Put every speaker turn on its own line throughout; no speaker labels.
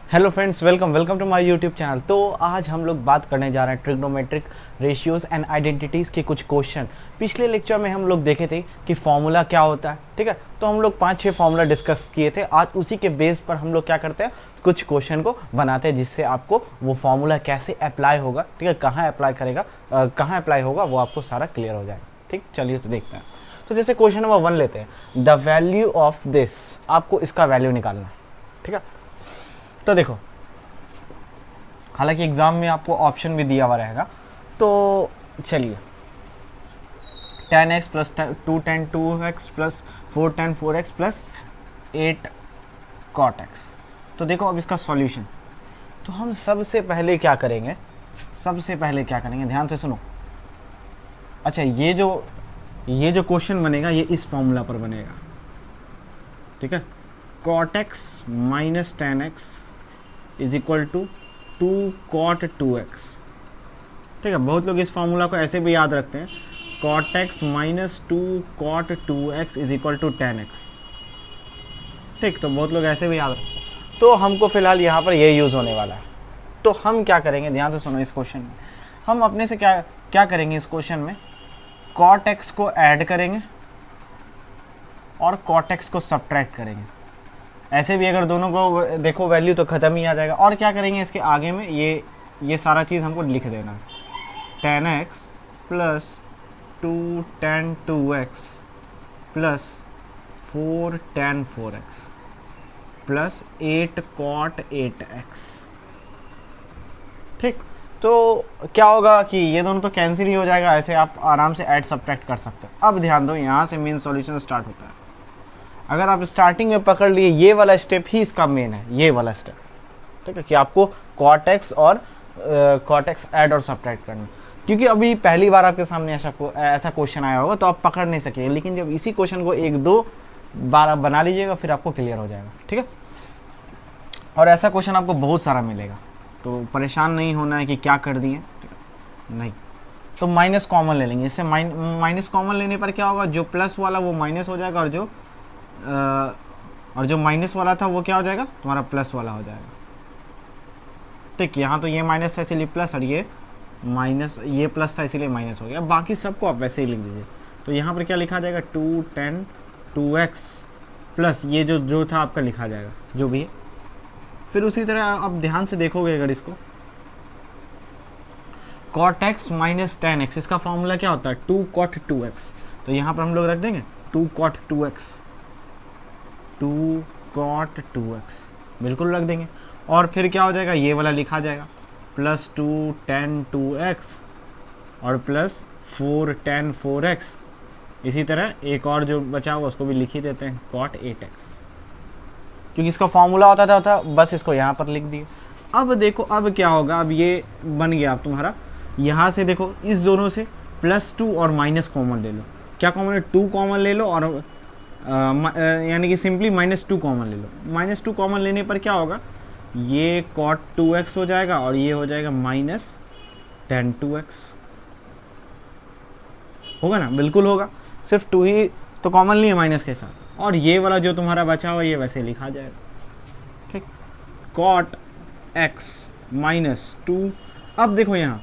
Hello friends, welcome to my YouTube channel. तो आज हम लोग बात करने जा रहे हैं ट्रिग्नोमेट्रिक रेशियोज एंड आइडेंटिटीज़ के कुछ क्वेश्चन। पिछले लेक्चर में हम लोग देखे थे कि फॉर्मूला क्या होता है, ठीक है। तो हम लोग 5-6 फॉर्मूला डिस्कस किए थे। आज उसी के बेस पर हम लोग क्या करते हैं, कुछ क्वेश्चन को बनाते हैं जिससे आपको वो फॉर्मूला कैसे अप्लाई होगा, ठीक है, कहाँ अप्लाई करेगा, कहाँ अप्लाई होगा वो आपको सारा क्लियर हो जाएगा। ठीक, चलिए तो देखते हैं। तो जैसे क्वेश्चन नंबर 1 लेते हैं, द वैल्यू ऑफ दिस। आपको इसका वैल्यू निकालना है, ठीक है। तो देखो, हालांकि एग्जाम में आपको ऑप्शन भी दिया हुआ रहेगा। तो चलिए, 10x plus 2 2x plus 4 4x plus 8 cot x। तो देखो अब इसका सॉल्यूशन। तो हम सबसे पहले क्या करेंगे, ध्यान से सुनो। अच्छा, ये जो क्वेश्चन बनेगा ये इस फॉर्मूला पर बनेगा, ठीक है। cot x minus 10x is equal to 2 cot 2x, ठीक है। बहुत लोग इस फॉर्मूला को ऐसे भी याद रखते हैं, cot x minus 2 cot 2x is equal to 10x, ठीक। तो बहुत लोग ऐसे भी याद रखते हैं। तो हमको फिलहाल यहाँ पर ये यूज़ होने वाला है। तो हम क्या करेंगे, ध्यान से सुनो। इस क्वेश्चन में हम अपने से क्या क्या करेंगे, इस क्वेश्चन में cot x को ऐड करेंगे और cot x को सब्ट्रैक्ट करेंगे। ऐसे भी अगर दोनों को देखो वैल्यू तो ख़त्म ही आ जाएगा। और क्या करेंगे, इसके आगे में ये सारा चीज़ हमको लिख देना है। 10x plus 2 tan 2x plus 4 tan 4x plus 8 cot 8x, ठीक। तो क्या होगा कि ये दोनों तो कैंसिल ही हो जाएगा, ऐसे आप आराम से ऐड सब्ट्रैक्ट कर सकते हो। अब ध्यान दो, यहाँ से मेन सॉल्यूशन स्टार्ट होता है। अगर आप स्टार्टिंग में पकड़ लिए, ये वाला स्टेप ही इसका मेन है, ये वाला स्टेप, ठीक है, कि आपको cot x और cot x ऐड और सब्ट्रैक्ट करना। क्योंकि अभी पहली बार आपके सामने ऐसा क्वेश्चन आया होगा तो आप पकड़ नहीं सकेंगे, लेकिन जब इसी क्वेश्चन को 1-2 बार आप बना लीजिएगा फिर आपको क्लियर हो जाएगा, ठीक है। और ऐसा क्वेश्चन आपको बहुत सारा मिलेगा, तो परेशान नहीं होना है कि क्या कर दिए, नहीं। तो माइनस कॉमन ले लेंगे। इससे माइनस कॉमन लेने पर क्या होगा, जो प्लस वाला वो माइनस हो जाएगा और जो माइनस वाला था वो क्या हो जाएगा, तुम्हारा प्लस वाला हो जाएगा, ठीक। यहाँ तो ये माइनस था इसीलिए प्लस, और ये माइनस, ये प्लस था इसीलिए माइनस हो गया। बाकी सबको आप वैसे ही लिख दीजिए। तो यहाँ पर क्या लिखा जाएगा, 2 tan 2x प्लस ये जो था आपका लिखा जाएगा, जो भी है। फिर उसी तरह आप ध्यान से देखोगे, अगर इसको cot x माइनस 10x, इसका फॉर्मूला क्या होता है, 2 cot 2x। तो यहाँ पर हम लोग रख देंगे 2 cot 2x, 2 cot 2x, बिल्कुल रख देंगे। और फिर क्या हो जाएगा, ये वाला लिखा जाएगा, प्लस 2 tan 2x और प्लस 4 tan 4x। इसी तरह एक और जो बचा हुआ उसको भी लिख ही देते हैं, cot 8x, क्योंकि इसका फॉर्मूला होता था बस इसको यहाँ पर लिख दिए। अब देखो अब क्या होगा, अब ये बन गया अब तुम्हारा। यहाँ से देखो, इस दोनों से +2 और माइनस कॉमन ले लो। क्या कॉमन है, 2 कॉमन ले लो, और यानी कि सिंपली -2 कॉमन ले लो। -2 कॉमन लेने पर क्या होगा, ये cot 2x हो जाएगा और ये हो जाएगा माइनस tan 2x, होगा ना, बिल्कुल होगा। सिर्फ 2 ही तो कॉमन नहीं है माइनस के साथ, और ये वाला जो तुम्हारा बचा हुआ ये वैसे लिखा जाएगा, ठीक। cot x minus 2। अब देखो यहाँ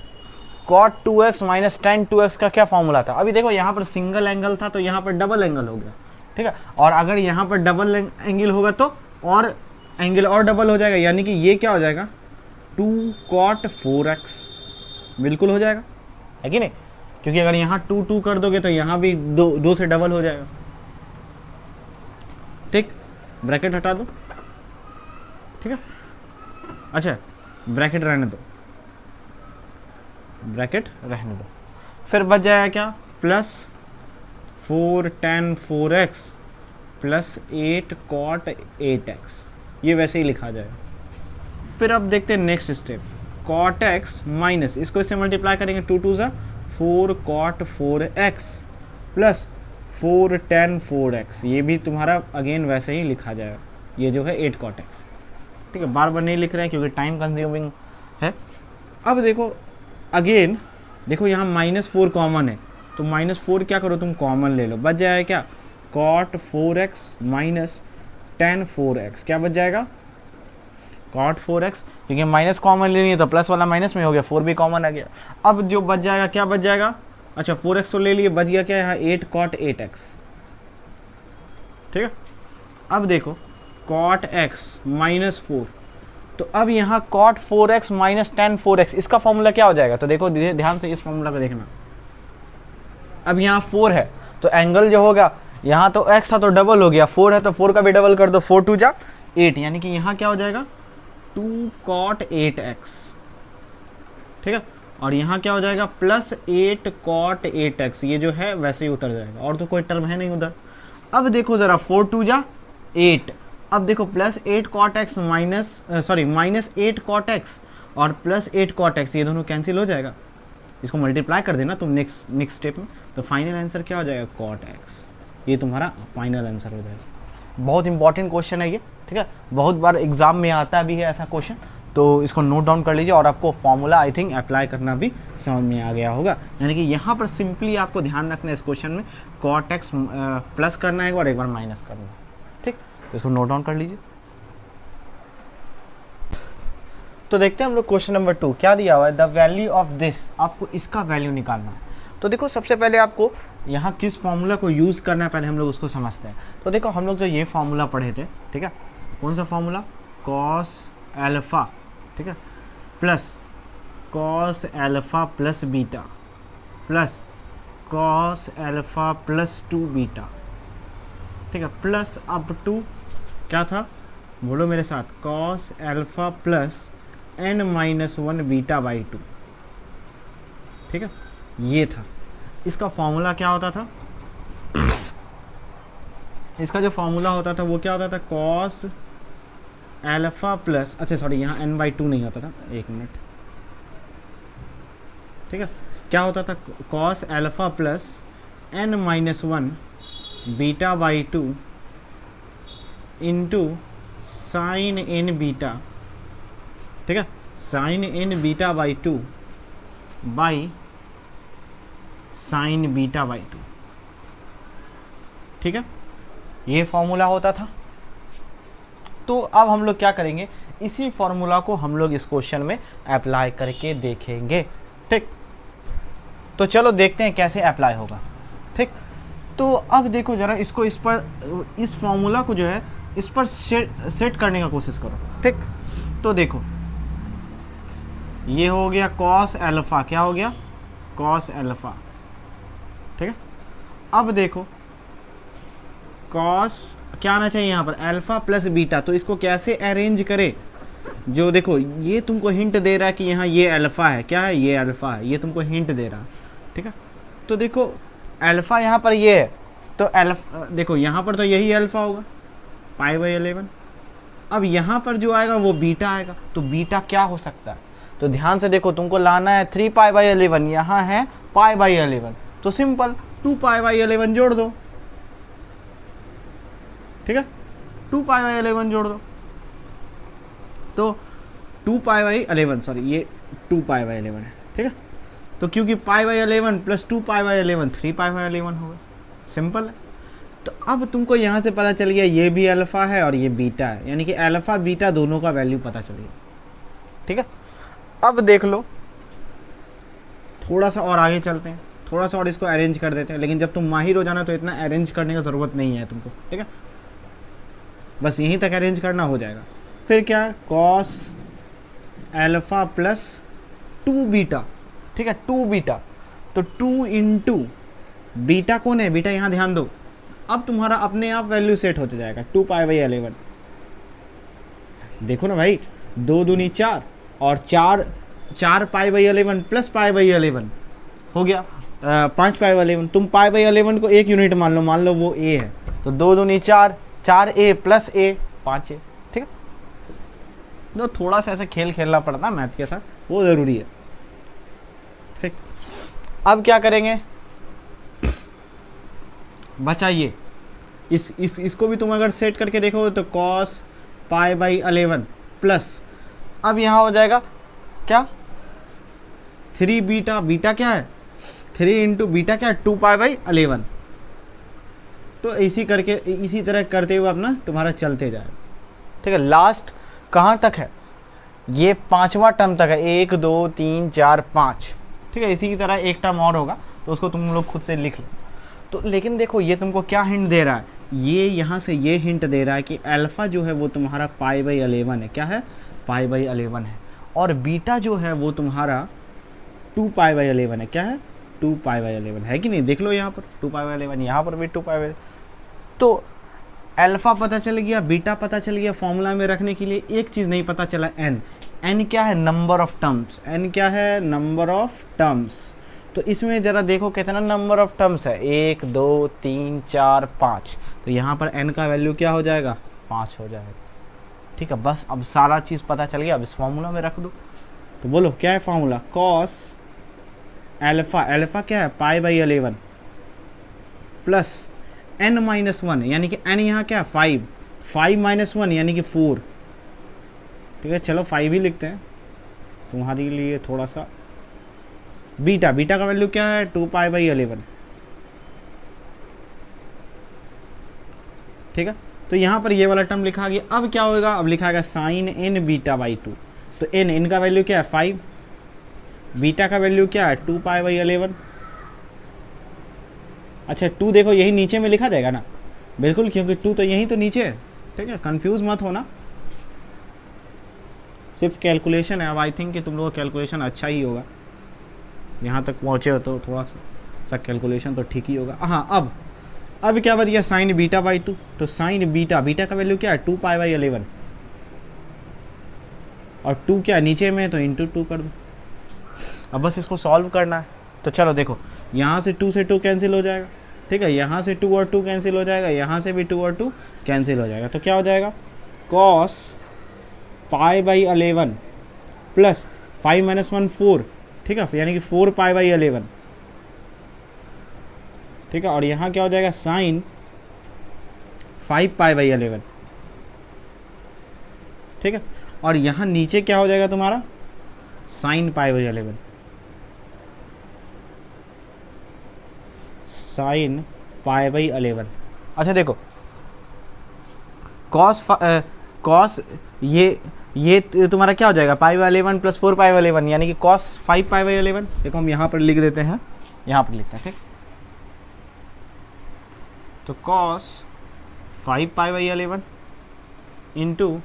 cot 2x minus tan 2x का क्या फॉर्मूला था। अभी देखो यहाँ पर सिंगल एंगल था तो यहाँ पर डबल एंगल हो गया, ठीक है। और अगर यहाँ पर डबल एंगल होगा तो और एंगल और डबल हो जाएगा, यानी कि ये क्या हो जाएगा, 2 cot 4x, बिल्कुल हो जाएगा, है कि नहीं। क्योंकि अगर यहाँ 2 2 कर दोगे तो यहाँ भी 2 से डबल हो जाएगा, ठीक। ब्रैकेट हटा दो, ठीक है। अच्छा, ब्रैकेट रहने दो, फिर बच जाएगा क्या, plus 4 tan 4x plus 8 cot 8x, ये वैसे ही लिखा जाएगा। फिर अब देखते हैं next step, cot x minus, इसको इससे मल्टीप्लाई करेंगे, 2 2 4 cot 4x plus 4 tan 4x, ये भी तुम्हारा अगेन वैसे ही लिखा जाएगा, ये जो है 8 cot x, ठीक है। बार बार नहीं लिख रहे हैं क्योंकि टाइम कंज्यूमिंग है। अब देखो अगेन, देखो यहाँ -4 कॉमन है, तो -4 क्या करो, तुम कॉमन ले लो, बच जाएगा क्या, cot 4x minus tan 4x, क्या बच जाएगा कॉट 4x, क्योंकि माइनस कॉमन लेनी है तो प्लस वाला माइनस में हो गया, 4 भी कॉमन आ गया। अब जो बच जाएगा, क्या बच जाएगा, अच्छा 4x तो ले लिए, बच गया क्या यहाँ 8 कॉट 8x, ठीक है। अब देखो कॉट x माइनस 4, तो अब यहाँ cot 4x minus ten 4x, इसका फॉर्मूला क्या हो जाएगा, तो देखो ध्यान से इस फॉर्मूला को देखना। अब यहाँ 4 है तो एंगल जो होगा, यहाँ तो x था तो डबल हो गया, 4 है तो 4 का भी डबल कर दो, 4 2 जा 8, यानी कि यहाँ क्या हो जाएगा 2 कॉट 8x, ठीक है। और यहाँ क्या हो जाएगा प्लस 8 कॉट 8x, ये जो है वैसे ही उतर जाएगा, और तो कोई टर्म है नहीं उधर। अब देखो ज़रा 4 2 जा 8, अब देखो plus 8 cot x minus minus 8 cot x और प्लस 8 कॉट x, ये दोनों कैंसिल हो जाएगा, इसको मल्टीप्लाई कर देना तुम नेक्स्ट स्टेप में, तो फाइनल आंसर क्या हो जाएगा कॉट x, ये तुम्हारा फाइनल आंसर हो जाएगा। बहुत इंपॉर्टेंट क्वेश्चन है ये, ठीक है, बहुत बार एग्जाम में आता भी है ऐसा क्वेश्चन, तो इसको नोट डाउन कर लीजिए। और आपको फॉर्मूला आई थिंक अप्लाई करना भी समझ में आ गया होगा, यानी कि यहाँ पर सिंपली आपको ध्यान रखना है इस क्वेश्चन में कॉट x प्लस करना है और एक बार माइनस करना है, ठीक, तो इसको नोट डाउन कर लीजिए। तो देखते हैं हम लोग क्वेश्चन नंबर 2 क्या दिया हुआ है, द वैल्यू ऑफ दिस, आपको इसका वैल्यू निकालना है। तो देखो सबसे पहले आपको यहाँ किस फॉर्मूला को यूज़ करना है पहले हम लोग उसको समझते हैं। तो देखो हम लोग जो ये फॉर्मूला पढ़े थे, ठीक है, कौन सा फॉर्मूला, कॉस एल्फा, ठीक है, plus cos alpha plus beta plus cos alpha plus 2 beta, ठीक है, प्लस अप टू क्या था, बोलो मेरे साथ, cos alpha plus n minus 1 beta by 2, ठीक है, ये था। इसका फॉर्मूला क्या होता था, इसका जो फॉर्मूला होता था वो क्या होता था, कॉस एल्फा प्लस, अच्छा सॉरी यहाँ n बाई 2 नहीं होता था, एक मिनट, ठीक है, क्या होता था, cos alpha plus n minus 1 beta by 2 into sine n beta, ठीक है, sine n beta by 2 by sine beta by 2, ठीक है, ये फॉर्मूला होता था। तो अब हम लोग क्या करेंगे, इसी फॉर्मूला को हम लोग इस क्वेश्चन में अप्लाई करके देखेंगे, ठीक। तो चलो देखते हैं कैसे अप्लाई होगा, ठीक। तो अब देखो जरा इसको इस फॉर्मूला को जो है इस पर सेट करने का कोशिश करो, ठीक। तो देखो ये हो गया कॉस एल्फा, क्या हो गया कॉस एल्फा, ठीक है। अब देखो कॉस क्या आना चाहिए यहाँ पर, अल्फा प्लस बीटा, तो इसको कैसे अरेंज करें, जो देखो ये तुमको हिंट दे रहा है कि यहाँ ये अल्फा है, क्या है ये अल्फा है, ये तुमको हिंट दे रहा है, ठीक है। तो देखो अल्फा यहाँ पर ये है, तो अल्फा देखो यहाँ पर तो यही अल्फा होगा पाई बाई 11, अब यहाँ पर जो आएगा वो बीटा आएगा, तो बीटा क्या हो सकता है, तो ध्यान से देखो तुमको लाना है 3 पाई बाई 11, यहाँ है पाई बाई 11, तो सिंपल 2 पाई बाई 11 जोड़ दो, ठीक है, 2 पाई बाई 11 जोड़ दो, तो 2 पाई बाई 11 सॉरी ये 2 पाई बाई 11 है, ठीक है, तो क्योंकि pi by 11 plus 2 pi by 11 3 pi by 11 होगा, सिंपल है। तो अब तुमको यहाँ से पता चल गया ये भी अल्फा है और ये बीटा है, यानी कि अल्फा बीटा दोनों का वैल्यू पता चल गया, ठीक है। अब देख लो थोड़ा सा और आगे चलते हैं, थोड़ा सा और इसको अरेंज कर देते हैं, लेकिन जब तुम माहिर हो जाना तो इतना अरेंज करने का ज़रूरत नहीं है तुमको, ठीक है, बस यहीं तक अरेंज करना हो जाएगा। फिर क्या है कॉस एल्फा प्लस 2 बीटा, ठीक है, 2 बीटा, तो 2 इंटू बीटा कौन है, बीटा यहाँ ध्यान दो, अब तुम्हारा अपने आप वैल्यू सेट होते जाएगा 2 पाई बाई 11, देखो ना भाई 2 दूनी 4 और 4 pi by 11 plus pi by 11 हो गया 5 पाई बाई 11, तुम पाई बाई 11 को एक यूनिट मान लो वो ए है, तो 2 दूनी 4 4a प्लस a 5a, ठीक है। तो थोड़ा सा ऐसा खेल खेलना पड़ता है मैथ के साथ, वो ज़रूरी है, ठीक। अब क्या करेंगे, बचाइए इसको भी तुम अगर सेट करके देखो तो कॉस पाई बाई 11 प्लस, अब यहाँ हो जाएगा क्या 3 बीटा, बीटा क्या है 3 इंटू बीटा क्या है 2 पाई बाई 11, तो इसी करके इसी तरह करते हुए अपना तुम्हारा चलते जाए, ठीक है। लास्ट कहाँ तक है, ये पांचवा टर्म तक है, 1 2 3 4 5, ठीक है। इसी की तरह एक टर्म और होगा तो उसको तुम लोग खुद से लिख लो। तो लेकिन देखो ये तुमको क्या हिंट दे रहा है, ये यहाँ से ये हिंट दे रहा है कि अल्फ़ा जो है वो तुम्हारा π/11 है, क्या है, π/11 है, और बीटा जो है वो तुम्हारा 2π/11 है, क्या है, 2π/11 है कि नहीं। देख लो यहाँ पर 2π/11, यहाँ पर भी 2π। तो अल्फ़ा पता चल गया, बीटा पता चल गया, फॉर्मूला में रखने के लिए एक चीज़ नहीं पता चला, एन क्या है, नंबर ऑफ टर्म्स, एन क्या है, नंबर ऑफ टर्म्स। तो इसमें ज़रा देखो कितना नंबर ऑफ टर्म्स है, 1 2 3 4 5, तो यहाँ पर n का वैल्यू क्या हो जाएगा, 5 हो जाएगा, ठीक है। बस अब सारा चीज़ पता चल गया, अब इस फॉर्मूला में रख दो। तो बोलो क्या है फॉर्मूला, कॉस अल्फ़ा, अल्फ़ा क्या है, π/11 प्लस n-1, यानी कि n यहाँ क्या है 5, 5 - 1 यानी कि 4, ठीक है। चलो 5 ही लिखते हैं तुम्हारे लिए थोड़ा सा। बीटा, बीटा का वैल्यू क्या है, 2π/11, ठीक है। तो यहाँ पर ये वाला टर्म लिखा गया। अब क्या होगा, अब लिखा गया साइन n β/2। तो n का वैल्यू क्या है 5, बीटा का वैल्यू क्या है 2π/11। अच्छा 2 देखो यही नीचे में लिखा जाएगा ना, बिल्कुल, क्योंकि 2 तो यही तो नीचे है, ठीक है, कंफ्यूज मत होना, सिर्फ कैलकुलेशन है। अब आई थिंक कि तुम लोगों का कैलकुलेशन अच्छा ही होगा, यहाँ तक पहुँचे हो तो थोड़ा सा कैलकुलेशन तो ठीक ही होगा। हाँ अब क्या बच गया, साइन β/2। तो साइन बीटा, बीटा का वैल्यू क्या है 2π/11, और 2 क्या नीचे में है तो इंटू 2 कर दो। अब बस इसको सॉल्व करना है। तो चलो देखो, यहाँ से 2 से 2 कैंसिल हो जाएगा, ठीक है, यहाँ से 2 और 2 कैंसिल हो जाएगा, यहाँ से भी 2 और 2 कैंसिल हो जाएगा। तो क्या हो जाएगा, कॉस π/11 प्लस 5 - 1 4, ठीक है, यानी कि 4π/11, ठीक है, और यहाँ क्या हो जाएगा, साइन 5π/11, ठीक है, और यहाँ नीचे क्या हो जाएगा तुम्हारा, साइन π/11, साइन π/11। अच्छा देखो कॉस ये तुम्हारा क्या हो जाएगा, π/11 प्लस 4π/11, यानी कि कॉस 5π/11। देखो हम यहाँ पर लिख देते हैं, यहाँ पर लिखते हैं, ठीक। तो cos 5π/11 into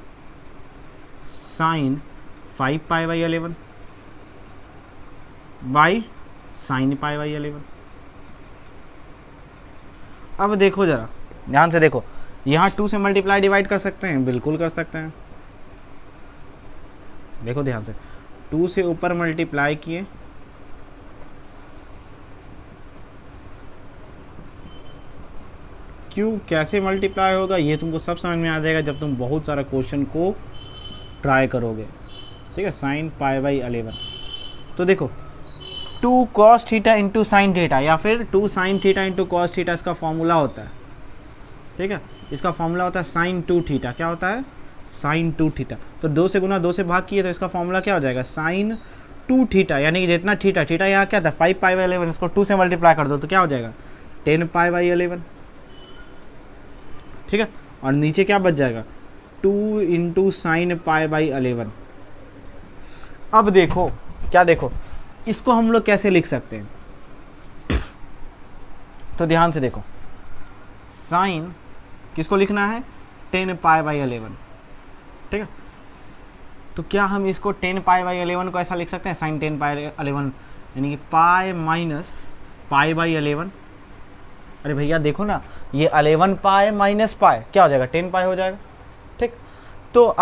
sine 5π/11 by sine π/11। अब देखो जरा ध्यान से देखो, यहाँ 2 से मल्टीप्लाई डिवाइड कर सकते हैं, बिल्कुल कर सकते हैं। देखो ध्यान से, 2 से ऊपर मल्टीप्लाई किए, क्यों, कैसे मल्टीप्लाई होगा ये तुमको सब समझ में आ जाएगा जब तुम बहुत सारा क्वेश्चन को ट्राई करोगे, ठीक है। साइन π/11, तो देखो 2 cos theta into sine theta, या फिर 2 sin theta into cos theta, इसका फॉर्मूला होता है, ठीक है। इसका फॉर्मूला होता है sin 2 थीटा, क्या होता है, sin 2 थीटा। तो 2 से गुना 2 से भाग किए तो इसका फॉर्मूला क्या हो जाएगा, sin 2 थीटा, यानी कि जितना थीटा, थीटा यहाँ क्या था 5π/11, इसको 2 से मल्टीप्लाई कर दो तो क्या हो जाएगा 10π/11, ठीक है। और नीचे क्या बच जाएगा, 2 इंटू साइन π/11। अब देखो क्या, देखो इसको हम लोग कैसे लिख सकते हैं, तो ध्यान से देखो, साइन किसको लिखना है 10π/11, ठीक है। तो क्या हम इसको 10π/11 को ऐसा लिख सकते हैं, साइन 10π/11 यानी कि पाई माइनस π/11। अरे भैया देखो ना, ये 11 पाई माइनस पाई क्या हो जाएगा 10 पाई हो जाएगा, ठीक। तो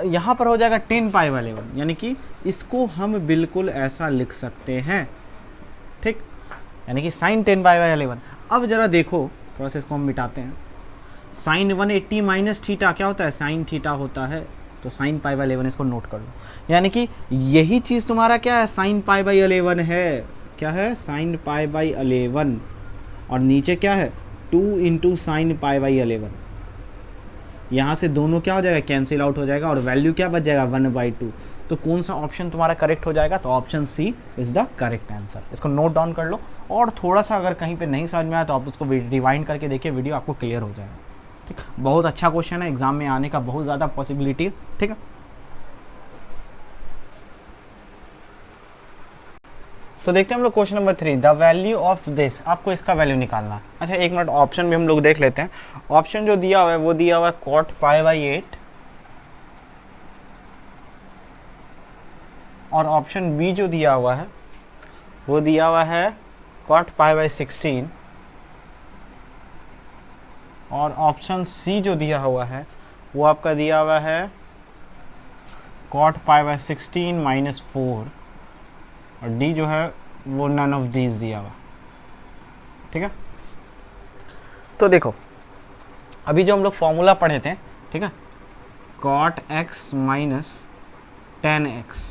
यहाँ पर हो जाएगा 10π/11, यानी कि इसको हम बिल्कुल ऐसा लिख सकते हैं, ठीक, यानी कि साइन 10π/11। अब जरा देखो थोड़ा सा इसको हम मिटाते हैं, साइन 180 माइनस थीटा क्या होता है, साइन थीटा होता है, तो साइन π/11 इसको नोट कर लो, यानी कि यही चीज़ तुम्हारा क्या है, साइन π/11 है, क्या है, साइन π/11, और नीचे क्या है 2 इंटू साइन π/11। यहाँ से दोनों क्या हो जाएगा, कैंसिल आउट हो जाएगा, और वैल्यू क्या बच जाएगा 1/2। तो कौन सा ऑप्शन तुम्हारा करेक्ट हो जाएगा, तो option C is the correct answer. इसको नोट डाउन कर लो, और थोड़ा सा अगर कहीं पे नहीं समझ में आया तो आप उसको रिवाइंड करके देखिए, वीडियो आपको क्लियर हो जाएगा, ठीक। बहुत अच्छा क्वेश्चन है, एग्जाम में आने का बहुत ज़्यादा पॉसिबिलिटी, ठीक है। तो देखते हैं हम लोग question number 3, the value of this, आपको इसका वैल्यू निकालना है। अच्छा एक मिनट, ऑप्शन भी हम लोग देख लेते हैं। ऑप्शन जो दिया हुआ है वो दिया हुआ है cot π/8 और ऑप्शन बी जो दिया हुआ है वो दिया हुआ है cot π/16 और ऑप्शन सी जो दिया हुआ है वो आपका दिया हुआ है cot π/16 -4 और डी जो है वो नन ऑफ दीज दिया हुआ। ठीक है, तो देखो अभी जो हम लोग फॉर्मूला पढ़े थे, ठीक है, cot x minus 10x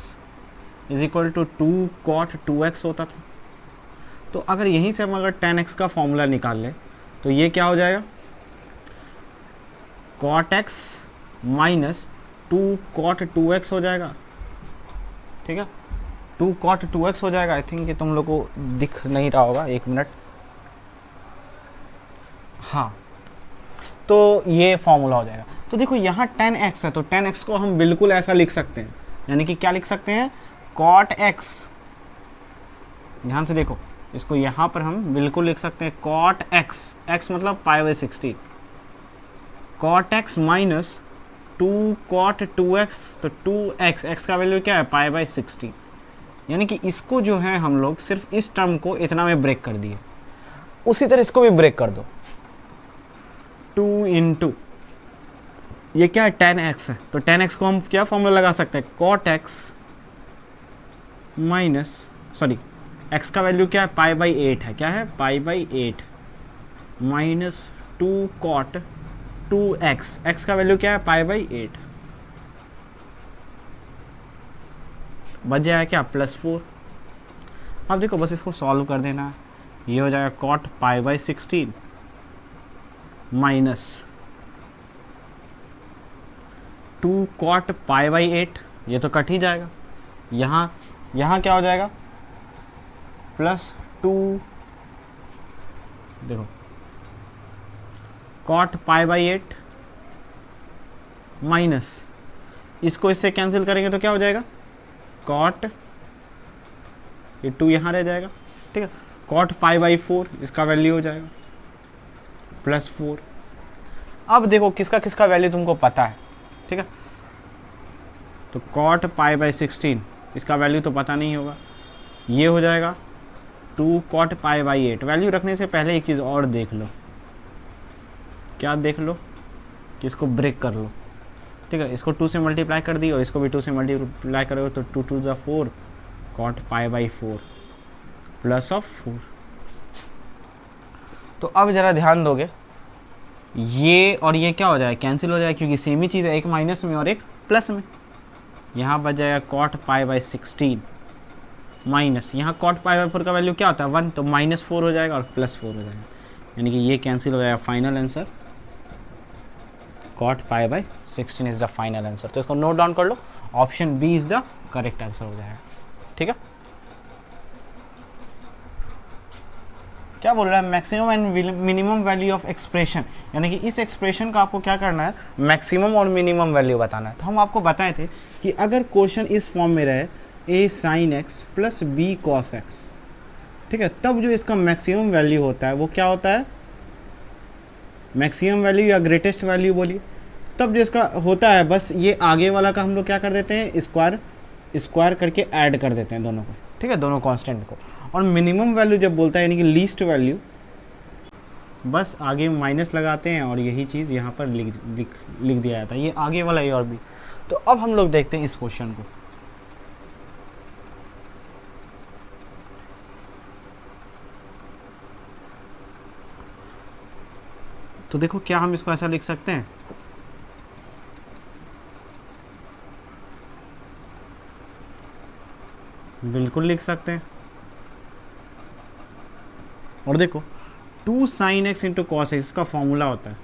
is equal to 2 cot 2x होता था। तो अगर यहीं से हम अगर 10x का फॉर्मूला निकाल ले तो ये क्या हो जाएगा, cot x minus 2 cot 2x हो जाएगा। ठीक है, 2 cot 2x हो जाएगा। आई थिंक कि तुम लोग को दिख नहीं रहा होगा, एक मिनट। हाँ, तो ये फॉर्मूला हो जाएगा। तो देखो यहाँ 10x है तो 10x को हम बिल्कुल ऐसा लिख सकते हैं, यानी कि क्या लिख सकते हैं, cot x, ध्यान से देखो इसको यहाँ पर हम बिल्कुल लिख सकते हैं cot x, x मतलब π/16, cot x minus 2 cot 2x, तो 2x, x का वैल्यू क्या है π/16, यानी कि इसको जो है हम लोग सिर्फ इस टर्म को इतना में ब्रेक कर दिए। उसी तरह इसको भी ब्रेक कर दो, 2 इंटू ये क्या है 10x है, तो 10x को हम क्या फॉर्मूला लगा सकते हैं, cot x minus, sorry x का वैल्यू क्या है π/8 है, क्या है π/8 माइनस 2 cot 2x, x का वैल्यू क्या है π/8, बच जाएगा क्या +4। अब देखो बस इसको सॉल्व कर देना है, ये हो जाएगा cot π/16 माइनस 2 cot π/8, ये तो कट ही जाएगा, यहाँ क्या हो जाएगा +2, देखो cot π/8 माइनस, इसको इससे कैंसिल करेंगे तो क्या हो जाएगा cot, ये 2 यहाँ रह जाएगा। ठीक है, cot π/4 इसका वैल्यू हो जाएगा +4। अब देखो किसका किसका वैल्यू तुमको पता है। ठीक है, तो cot π/16 इसका वैल्यू तो पता नहीं होगा, ये हो जाएगा 2 cot π/8। वैल्यू रखने से पहले एक चीज़ और देख लो, क्या देख लो कि इसको ब्रेक कर लो। ठीक है, इसको 2 से मल्टीप्लाई कर दी और इसको भी 2 से मल्टीप्लाई करोगे तो 2 2 4 cot π/4 प्लस ऑफ 4। तो अब ज़रा ध्यान दोगे, ये और ये क्या हो जाएगा, कैंसिल हो जाएगा, क्योंकि सेम ही चीज़ है, एक माइनस में और एक प्लस में। यहाँ बच जाएगा cot π/16 माइनस, यहाँ cot π/4 का वैल्यू क्या होता है 1, तो -4 हो जाएगा और +4 हो जाएगा, यानी कि ये कैंसिल हो जाएगा। Final answer cot π/16 is the final answer. तो इसको नोट डाउन कर लो, option B is the correct answer हो जाएगा। ठीक है, क्या बोल रहा है, maximum and minimum value of expression, यानी कि इस एक्सप्रेशन का आपको क्या करना है, मैक्सिमम और मिनिमम वैल्यू बताना है। तो हम आपको बताए थे कि अगर क्वेश्चन इस फॉर्म में रहे a sin x plus b cos x, ठीक है, तब जो इसका मैक्सिमम वैल्यू होता है वो क्या होता है, मैक्सिमम वैल्यू या ग्रेटेस्ट वैल्यू बोलिए, तब जो इसका होता है बस ये आगे वाला का हम लोग क्या कर देते हैं, स्क्वायर करके ऐड कर देते हैं दोनों को। ठीक है, दोनों कांस्टेंट को। और मिनिमम वैल्यू जब बोलता है यानी कि लीस्ट वैल्यू, बस आगे माइनस लगाते हैं और यही चीज़ यहाँ पर लिख दिया जाता है, ये आगे वाला ए और बी। तो अब हम लोग देखते हैं इस क्वेश्चन को। तो देखो क्या हम इसको ऐसा लिख सकते हैं, बिल्कुल लिख सकते हैं। और देखो 2 sin x into cos x का फॉर्मूला होता है,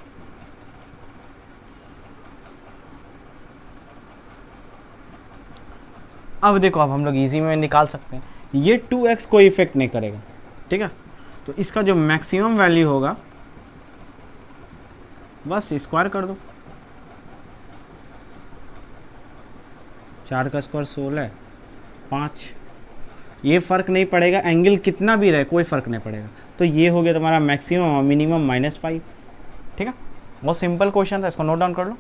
अब देखो अब हम लोग इजी में निकाल सकते हैं, ये 2x कोई इफेक्ट नहीं करेगा। ठीक है, तो इसका जो मैक्सिमम वैल्यू होगा बस स्क्वायर कर दो, 4 का स्क्वायर 16, 5, ये फ़र्क नहीं पड़ेगा, एंगल कितना भी रहे कोई फ़र्क नहीं पड़ेगा। तो ये हो गया तुम्हारा मैक्सिमम और मिनिमम -5। ठीक है, बहुत सिंपल क्वेश्चन था, इसको नोट डाउन कर लो।